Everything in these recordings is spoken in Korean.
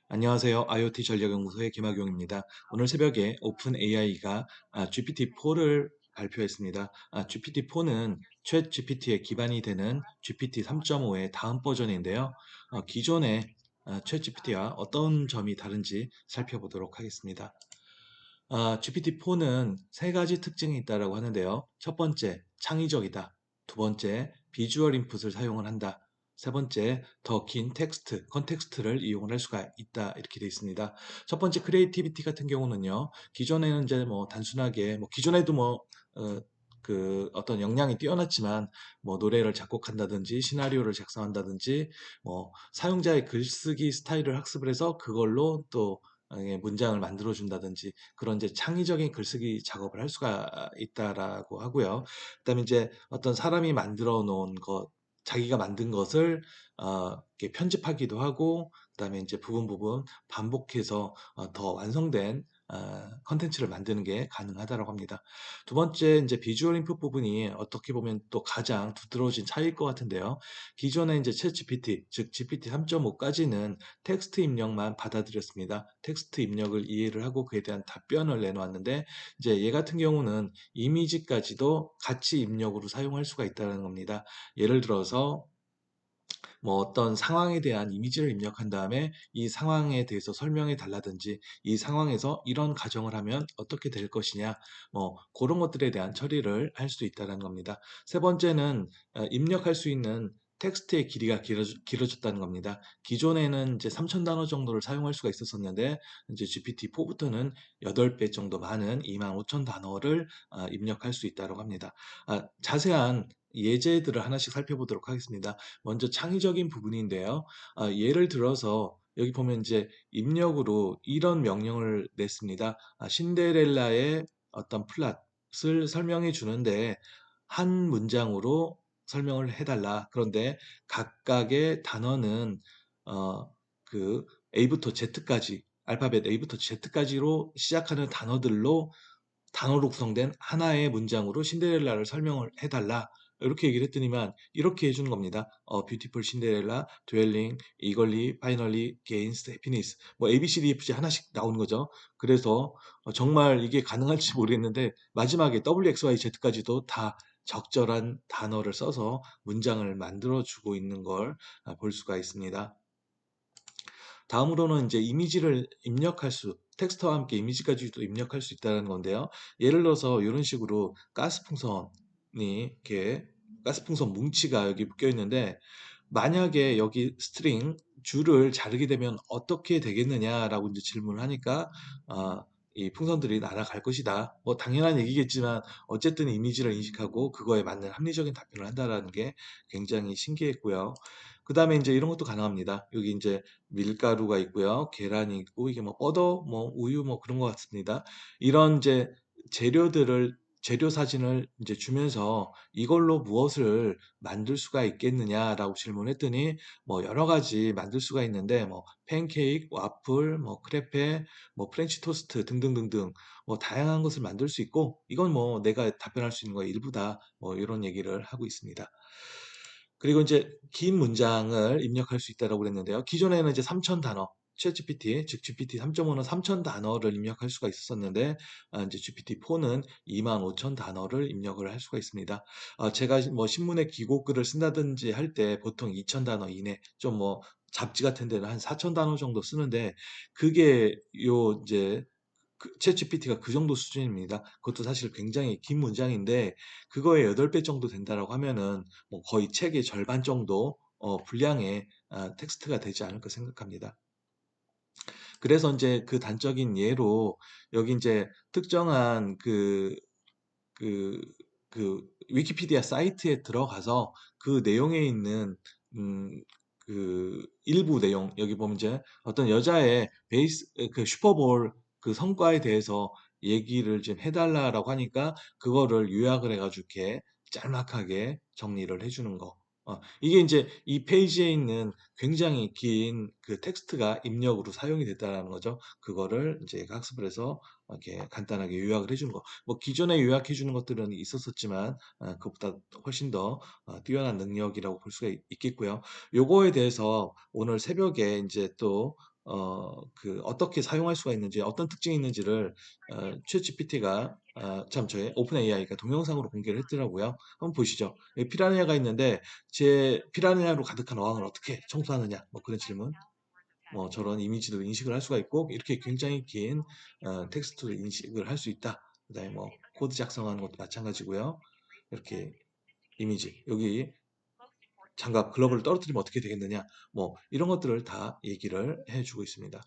안녕하세요. IoT 전략연구소의 김학용입니다. 오늘 새벽에 오픈 AI가 GPT-4를 발표했습니다. GPT-4는 챗 GPT의 기반이 되는 GPT 3.5의 다음 버전인데요. 기존의 챗 GPT와 어떤 점이 다른지 살펴보도록 하겠습니다. GPT-4는 세 가지 특징이 있다고 하는데요. 첫 번째, 창의적이다. 두 번째, 비주얼 인풋을 사용을 한다. 세 번째, 더 긴 텍스트, 컨텍스트를 이용을 할 수가 있다. 이렇게 되어 있습니다. 첫 번째, 크리에이티비티 같은 경우는요. 기존에는 이제 뭐 단순하게, 뭐 기존에도 어, 어떤 역량이 뛰어났지만, 뭐 노래를 작곡한다든지, 시나리오를 작성한다든지, 뭐 사용자의 글쓰기 스타일을 학습을 해서 그걸로 또 문장을 만들어 준다든지 그런 이제 창의적인 글쓰기 작업을 할 수가 있다라고 하고요. 그다음에 이제 어떤 사람이 만들어 놓은 것, 자기가 만든 것을 이렇게 편집하기도 하고, 그다음에 이제 부분 부분 반복해서 더 완성된 컨텐츠를 만드는 게 가능하다라고 합니다. 두 번째 이제 비주얼 인풋 부분이 어떻게 보면 또 가장 두드러진 차이일 것 같은데요. 기존에 이제 챗 GPT, 즉 GPT 3.5까지는 텍스트 입력만 받아들였습니다. 텍스트 입력을 이해를 하고 그에 대한 답변을 내놓았는데 이제 얘 같은 경우는 이미지까지도 같이 입력으로 사용할 수가 있다는 겁니다. 예를 들어서 뭐 어떤 상황에 대한 이미지를 입력한 다음에 이 상황에 대해서 설명해 달라든지 이 상황에서 이런 가정을 하면 어떻게 될 것이냐 뭐 그런 것들에 대한 처리를 할 수 있다는 겁니다. 세 번째는 입력할 수 있는 텍스트의 길이가 길어졌다는 겁니다. 기존에는 이제 3,000 단어 정도를 사용할 수가 있었었는데 이제 GPT-4부터는 8배 정도 많은 25,000 단어를 입력할 수 있다고 합니다. 자세한 예제들을 하나씩 살펴보도록 하겠습니다. 먼저 창의적인 부분인데요. 예를 들어서 여기 보면 이제 입력으로 이런 명령을 냈습니다. 신데렐라의 어떤 플롯을 설명해 주는데 한 문장으로 설명을 해달라. 그런데 각각의 단어는 어, 그 A부터 Z까지 알파벳 A부터 Z까지로 시작하는 단어로 구성된 하나의 문장으로 신데렐라를 설명을 해달라. 이렇게 얘기를 했더니만 이렇게 해주는 겁니다. beautiful 신데렐라, dwelling, eagerly, finally, gains, happiness. 뭐 A, B, C, D, F, G 하나씩 나오는 거죠. 그래서 정말 이게 가능할지 모르겠는데 마지막에 W, X, Y, Z까지도 다 적절한 단어를 써서 문장을 만들어주고 있는 걸 볼 수가 있습니다. 다음으로는 이제 이미지를 텍스트와 함께 이미지까지도 입력할 수 있다는 건데요. 예를 들어서 이런 식으로 가스풍선 뭉치가 여기 묶여 있는데 만약에 여기 스트링 줄을 자르게 되면 어떻게 되겠느냐라고 이제 질문을 하니까 이 풍선들이 날아갈 것이다. 뭐 당연한 얘기겠지만 어쨌든 이미지를 인식하고 그거에 맞는 합리적인 답변을 한다라는 게 굉장히 신기했고요. 그 다음에 이제 이런 것도 가능합니다. 여기 이제 밀가루가 있고요. 계란이 있고 이게 뭐 뻗어 뭐 우유 뭐 그런 것 같습니다. 이런 이제 재료 사진을 이제 주면서 이걸로 무엇을 만들 수가 있겠느냐라고 질문했더니 뭐 여러 가지 만들 수가 있는데 뭐 팬케이크, 와플, 뭐 크레페, 뭐 프렌치 토스트 등등등등 뭐 다양한 것을 만들 수 있고 이건 뭐 내가 답변할 수 있는 거의 일부다. 뭐 이런 얘기를 하고 있습니다. 그리고 이제 긴 문장을 입력할 수 있다라고 그랬는데요. 기존에는 이제 3,000 단어, 챗GPT, 즉 GPT 3.5는 3,000 단어를 입력할 수가 있었는데 이제 GPT-4는 25,000 단어를 입력을 할 수가 있습니다. 제가 뭐 신문에 기고글을 쓴다든지 할 때 보통 2,000 단어 이내, 좀 뭐 잡지 같은 데는 한 4,000 단어 정도 쓰는데 그게 요 이제 챗GPT가 그 정도 수준입니다. 그것도 사실 굉장히 긴 문장인데 그거의 8배 정도 된다라고 하면은 뭐 거의 책의 절반 정도 분량의 텍스트가 되지 않을까 생각합니다. 그래서 이제 그 단적인 예로 여기 이제 특정한 그, 위키피디아 사이트에 들어가서 그 내용에 있는 음, 일부 내용 여기 보면 이제 어떤 여자의 슈퍼볼 그 성과에 대해서 얘기를 좀 해달라라고 하니까 그거를 요약을 해가지고 이렇게 짤막하게 정리를 해주는 거. 이게 이제 이 페이지에 있는 굉장히 긴 그 텍스트가 입력으로 사용이 됐다는 거죠. 그거를 이제 학습을 해서 이렇게 간단하게 요약을 해주는 거. 뭐 기존에 요약해 주는 것들은 있었었지만 그것보다 훨씬 더 뛰어난 능력이라고 볼 수가 있겠고요. 요거에 대해서 오늘 새벽에 이제 또 어떻게 사용할 수가 있는지, 어떤 특징이 있는지를 챗GPT가 저희 오픈 AI가 동영상으로 공개를 했더라고요. 한번 보시죠. 여기 피라냐가 있는데 제 피라냐로 가득한 어항을 어떻게 청소하느냐, 뭐 그런 질문. 뭐 저런 이미지도 인식을 할 수가 있고 이렇게 굉장히 긴 텍스트도 인식을 할 수 있다. 그다음에 뭐 코드 작성하는 것도 마찬가지고요. 이렇게 이미지 여기 장갑 글러브를 떨어뜨리면 어떻게 되겠느냐 뭐 이런 것들을 다 얘기를 해주고 있습니다.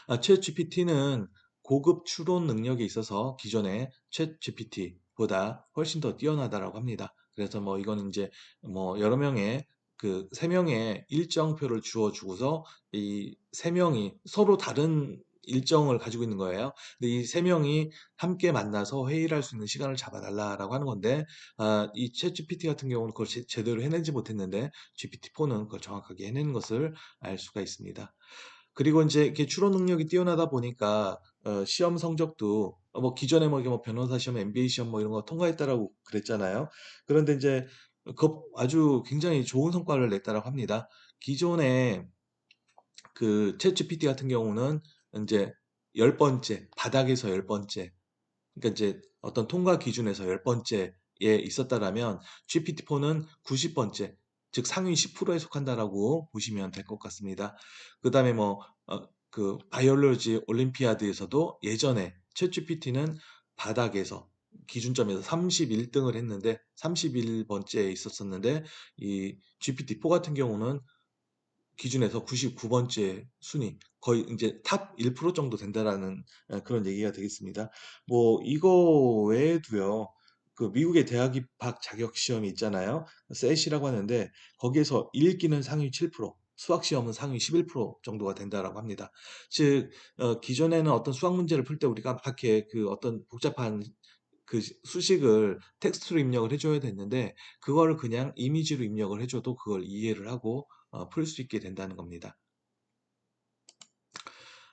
챗GPT는 고급 추론 능력에 있어서 기존의 챗GPT보다 훨씬 더 뛰어나다라고 합니다. 그래서 뭐 이건 이제 뭐 여러 명의 세 명의 일정표를 주어 주고서 이 세 명이 서로 다른 일정을 가지고 있는 거예요. 근데 이 세 명이 함께 만나서 회의를 할 수 있는 시간을 잡아달라라고 하는 건데, 이 챗GPT 같은 경우는 그걸 제대로 해내지 못했는데 GPT-4는 그걸 정확하게 해낸 것을 알 수가 있습니다. 그리고 이제 이렇게 추론 능력이 뛰어나다 보니까 시험 성적도 뭐 기존에 뭐 이게 뭐 변호사 시험, MBA 시험 뭐 이런 거 통과했다라고 그랬잖아요. 그런데 이제 아주 굉장히 좋은 성과를 냈다라고 합니다. 기존에 그 챗GPT 같은 경우는 이제 열 번째, 바닥에서 열 번째, 그러니까 이제 어떤 통과 기준에서 열 번째에 있었다라면 GPT-4는 90번째, 즉 상위 10%에 속한다라고 보시면 될 것 같습니다. 그다음에 뭐 바이올로지 올림피아드에서도 예전에 챗GPT는 바닥에서 기준점에서 31등을 했는데 31번째에 있었었는데 이 GPT-4 같은 경우는 기준에서 99번째 순위, 거의 이제 탑 1% 정도 된다라는 그런 얘기가 되겠습니다. 뭐 이거 외에도요. 그 미국의 대학 입학 자격 시험이 있잖아요. 셋이라고 하는데 거기에서 읽기는 상위 7%, 수학 시험은 상위 11% 정도가 된다라고 합니다. 즉 기존에는 어떤 수학 문제를 풀 때 우리가 밖에 그 어떤 복잡한 그 수식을 텍스트로 입력을 해줘야 됐는데 그거를 그냥 이미지로 입력을 해줘도 그걸 이해를 하고 풀 수 있게 된다는 겁니다.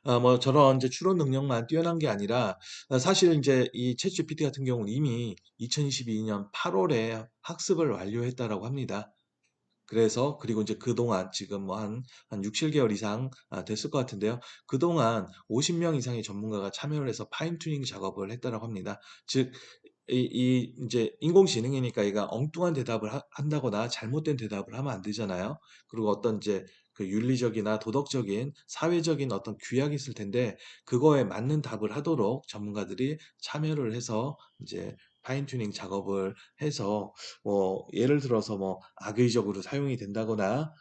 뭐 저런 이제 추론 능력만 뛰어난 게 아니라 사실 이제 이 챗GPT 같은 경우는 이미 2022년 8월에 학습을 완료했다라고 합니다. 그래서 그리고 이제 그동안 지금 뭐 한 6, 7개월 이상 됐을 것 같은데요. 그동안 50명 이상의 전문가가 참여를 해서 파인 튜닝 작업을 했다라고 합니다. 즉 이제 인공지능이니까 얘가 엉뚱한 대답을 한다거나 잘못된 대답을 하면 안 되잖아요. 그리고 어떤 이제 그 윤리적이나 도덕적인 사회적인 어떤 규약이 있을 텐데 그거에 맞는 답을 하도록 전문가들이 참여를 해서 이제 파인 튜닝 작업을 해서 뭐 예를 들어서 뭐 악의적으로 사용이 된다거나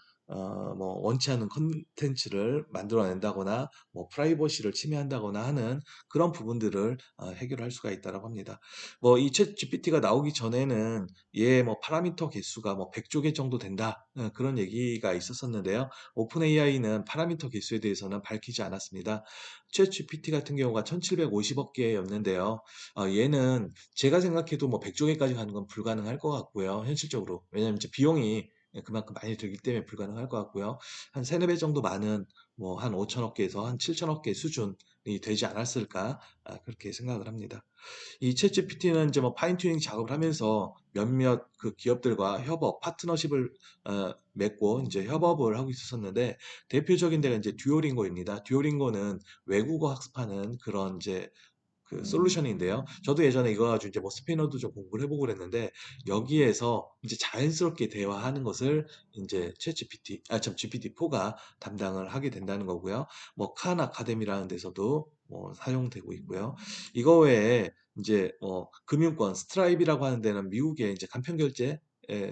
뭐 원치 않는 콘텐츠를 만들어낸다거나 뭐 프라이버시를 침해한다거나 하는 그런 부분들을 해결할 수가 있다라고 합니다. 뭐 이 챗 GPT가 나오기 전에는 얘 뭐 파라미터 개수가 뭐 100조 개 정도 된다. 그런 얘기가 있었었는데요. 오픈 AI는 파라미터 개수에 대해서는 밝히지 않았습니다. 챗 GPT 같은 경우가 1750억 개였는데요. 얘는 제가 생각해도 뭐 100조 개까지 가는 건 불가능할 것 같고요. 현실적으로. 왜냐하면 이제 비용이 그만큼 많이 들기 때문에 불가능할 것 같고요. 한 3, 4배 정도 많은 뭐 한 5천억 개에서 한 7천억 개 수준이 되지 않았을까 그렇게 생각을 합니다. 이 챗GPT는 이제 뭐 파인 튜닝 작업을 하면서 몇몇 그 기업들과 협업, 파트너십을 맺고 이제 협업을 하고 있었는데 대표적인 데가 이제 듀오링고입니다. 듀오링고는 외국어 학습하는 그런 이제 그 솔루션인데요. 저도 예전에 이거 가지고 이제 뭐 스페인어도 좀 공부를 해보고 그랬는데 여기에서 이제 자연스럽게 대화하는 것을 이제 챗 GPT, 참 GPT-4가 담당을 하게 된다는 거고요. 뭐 칸 아카데미라는 데서도 뭐 사용되고 있고요. 이거 외에 이제 뭐 금융권 스트라이브라고 하는 데는 미국의 이제 간편 결제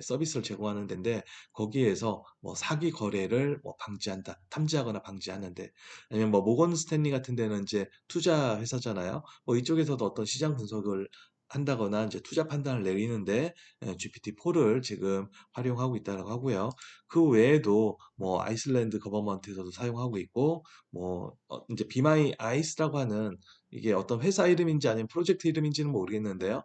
서비스를 제공하는 데인데 거기에서 뭐 사기 거래를 뭐 방지한다, 탐지하거나 방지하는데 아니면 뭐 모건 스탠리 같은 데는 이제 투자 회사잖아요. 뭐 이쪽에서도 어떤 시장 분석을 한다거나 이제 투자 판단을 내리는데 GPT-4를 지금 활용하고 있다고 하고요. 그 외에도 뭐 아이슬란드 거버먼트에서도 사용하고 있고 뭐 이제 Be My Eyes라고 하는 이게 어떤 회사 이름인지 아니면 프로젝트 이름인지는 모르겠는데요.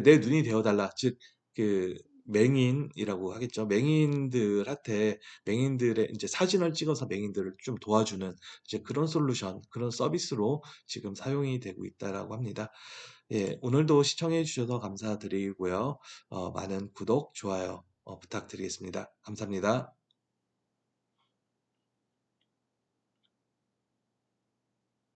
내 눈이 되어달라. 즉 그 맹인이라고 하겠죠. 맹인들한테 맹인들의 이제 사진을 찍어서 맹인들을 좀 도와주는 이제 그런 솔루션, 그런 서비스로 지금 사용이 되고 있다라고 합니다. 예, 오늘도 시청해 주셔서 감사드리고요. 많은 구독, 좋아요 부탁드리겠습니다. 감사합니다.